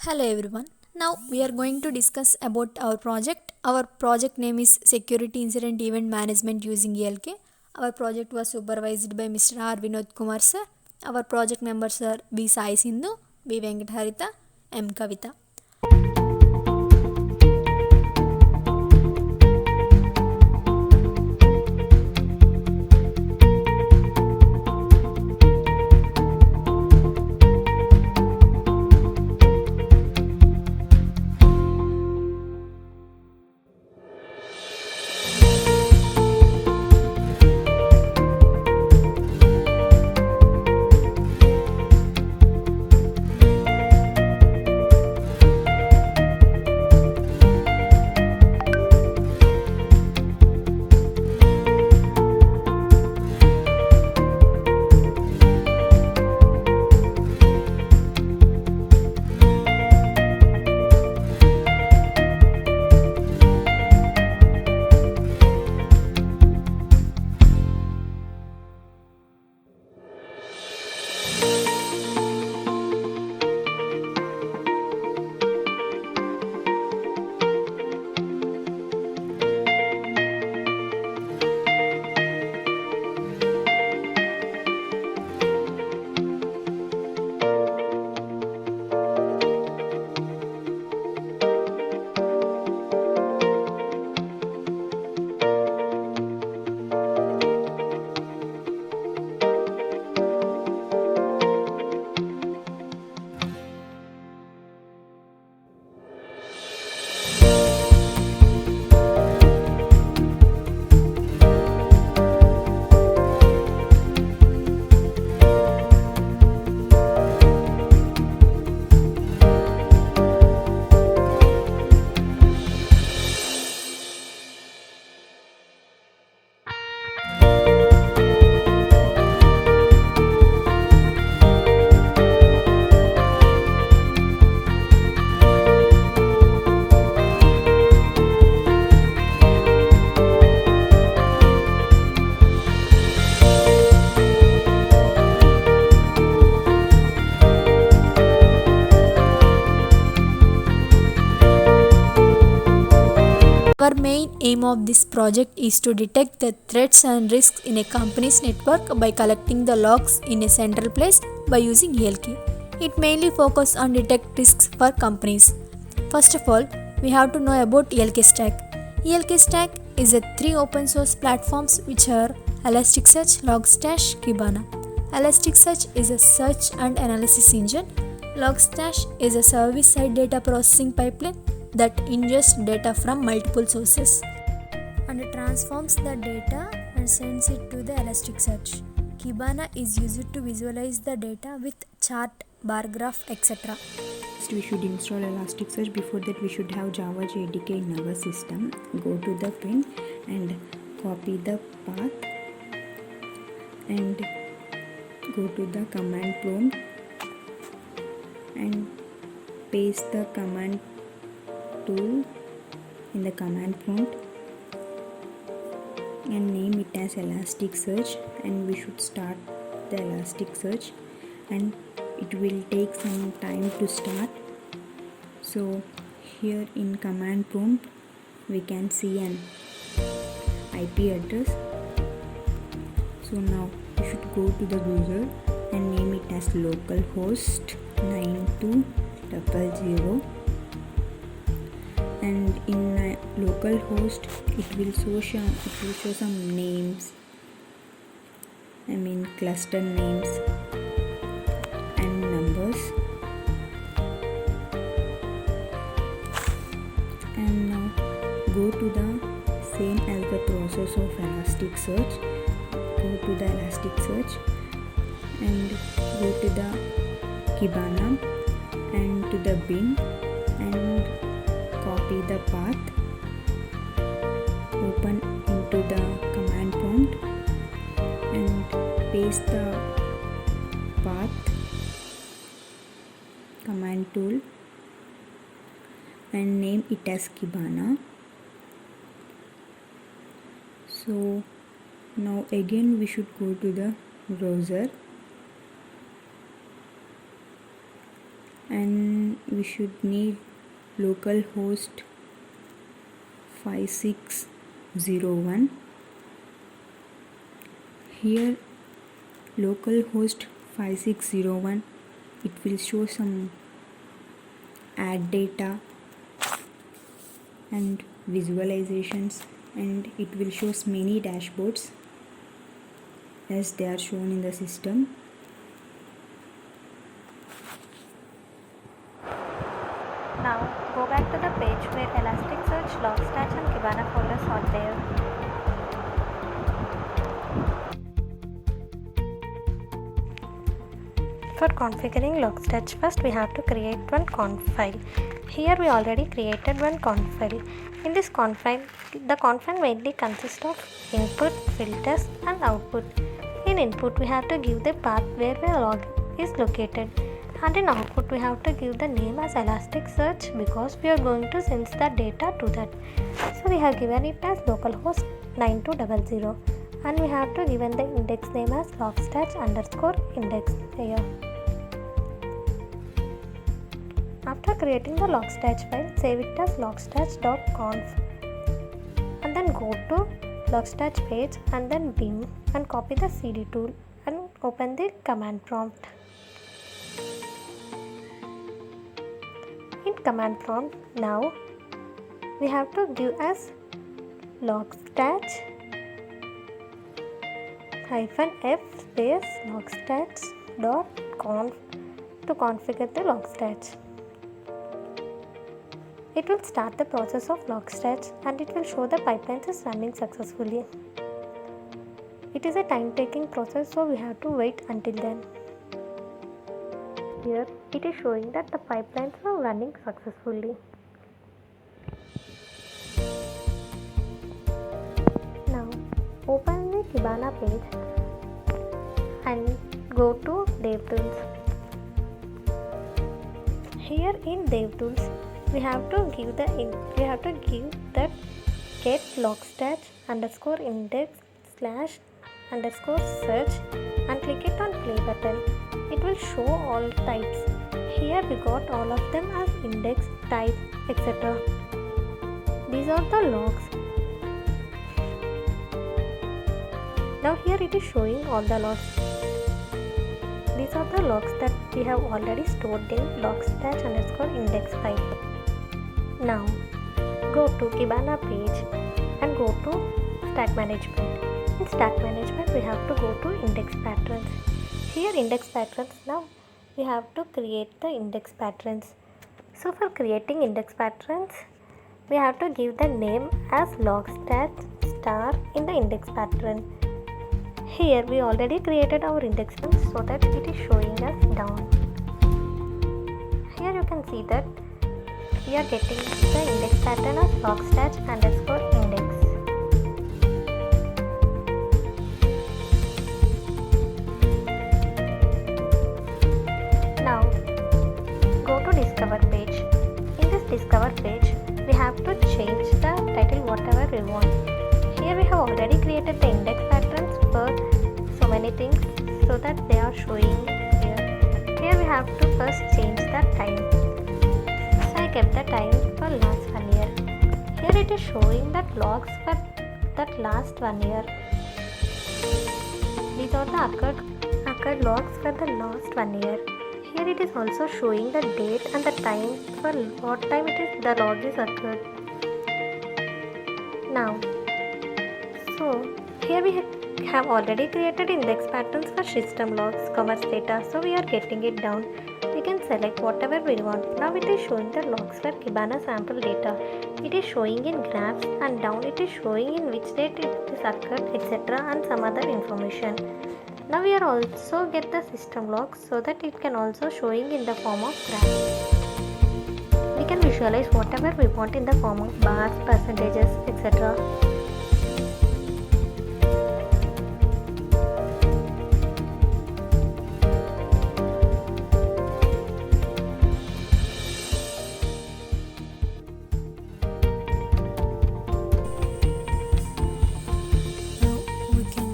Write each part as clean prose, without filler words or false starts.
Hello everyone. Now we are going to discuss about our project. Our project name is Security Incident Event Management using ELK. Our project was supervised by Mr. R. Vinod Kumar sir. Our project members are B.Sai Sindhu, B.VENKATA HARITHA, M.KAVITHA. Our main aim of this project is to detect the threats and risks in a company's network by collecting the logs in a central place by using ELK. It mainly focuses on detect risks for companies. First of all, we have to know about ELK Stack. ELK Stack is a 3 open source platforms which are Elasticsearch, Logstash, Kibana. Elasticsearch is a search and analysis engine. Logstash is a service-side data processing pipeline that ingests data from multiple sources and transforms the data and sends it to the Elasticsearch. Kibana is used to visualize the data with chart, bar graph, etc. First we should install Elasticsearch. Before that we should have Java JDK in our system. Go to the pin and copy the path and go to the command prompt and paste the command tool in the command prompt and name it as Elasticsearch, and we should start the Elasticsearch and it will take some time to start. So here in command prompt we can see an IP address. So now we should go to the browser and name it as localhost 9200, and in localhost it will show some names, cluster names and numbers. And now go to the same as the process of Elasticsearch. Go to the Elasticsearch and go to the Kibana and to the bin and copy the path, open into the command prompt and paste the path, command tool and name it as Kibana. So now again we should go to the browser and we should need localhost 5601. Here localhost 5601, it will show some add data and visualizations, and it will show many dashboards as they are shown in the system. Now go back to the page where Elasticsearch, Logstash and Kibana folders are there. For configuring Logstash, first we have to create one conf file. Here we already created one conf file. In this conf file, the conf file mainly consists of input, filters and output. In input we have to give the path where the log is located, and in output we have to give the name as Elasticsearch because we are going to send the data to that. So we have given it as localhost 9200, and we have to given the index name as logstash_index here. After creating the logstash file, save it as logstash.conf and then go to logstash page and then bin and copy the cd tool and open the command prompt. In command prompt, now we have to give as logstash -f space logstash.conf to configure the logstash. It will start the process of logstash and it will show the pipelines is running successfully. It is a time-taking process, so we have to wait until then. Here it is showing that the pipelines are running successfully. Now open the Kibana page and go to DevTools. Here in DevTools we have to give that get logstash_index/_search and click it on play button. It will show all types. Here we got all of them as index, type, etc. These are the logs. Now here it is showing all the logs. These are the logs that we have already stored in logstash_index file. Now go to Kibana page and go to stack management. In stack management we have to go to index patterns. Here index patterns, now we have to create the index patterns. So for creating index patterns we have to give the name as logstash star in the index pattern. Here we already created our index so that it is showing us down. Here you can see that we are getting the index pattern as logstash_index. Now go to discover page. In this discover page we have to change the title whatever we want. Here we have already created the index patterns for so many things so that they are showing here. Here we have to first change the time. So I kept the time for last 1 year. Here it is showing that logs for that last 1 year. These are the occurred logs for the last 1 year. Here it is also showing the date and the time for what time it is the log is occurred. Now, so here we have already created index patterns for system logs, commerce data, so we are getting it down. We can select whatever we want. Now it is showing the logs for Kibana sample data. It is showing in graphs and down it is showing in which date it is occurred, etc. and some other information. Now we are also get the system logs so that it can also showing in the form of graphs. We can visualize whatever we want in the form of bars, percentages, etc.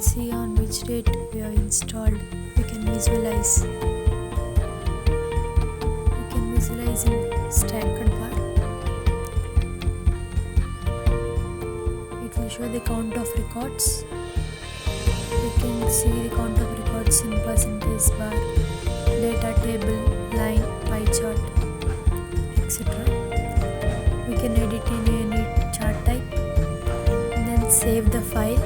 See on which date we are installed. We can visualize. We can visualize in stacked bar. It will show the count of records. You can see the count of records in percentage bar, data table, line, pie chart, etc. We can edit in any chart type and then save the file.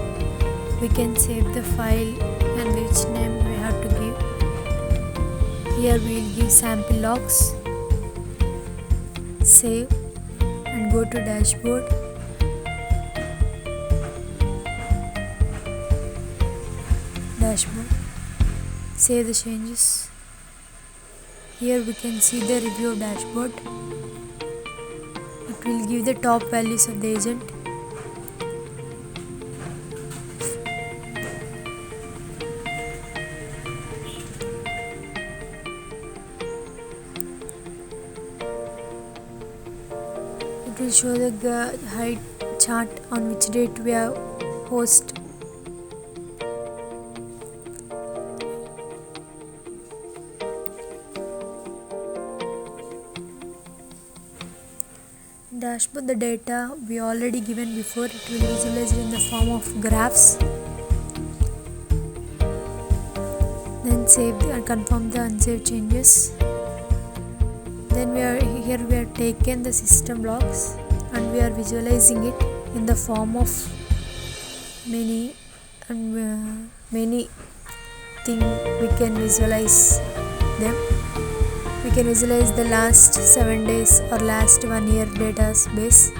We can save the file and which name we have to give. Here we will give sample logs. Save and go to dashboard. Dashboard. Save the changes. Here we can see the review dashboard. It will give the top values of the agent. It will show the height chart on which date we have host. Dashboard, the data we already given before, it will visualize in the form of graphs. Then save and confirm the unsaved changes. Then we are taken the system logs and we are visualizing it in the form of many things we can visualize them. We can visualize the last 7 days or last 1 year database.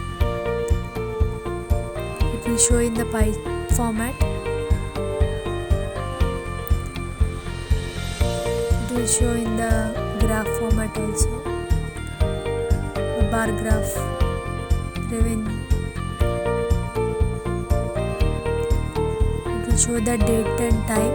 It will show in the pie format. It will show in the graph format also. A bar graph, revenue. It will show the date and time.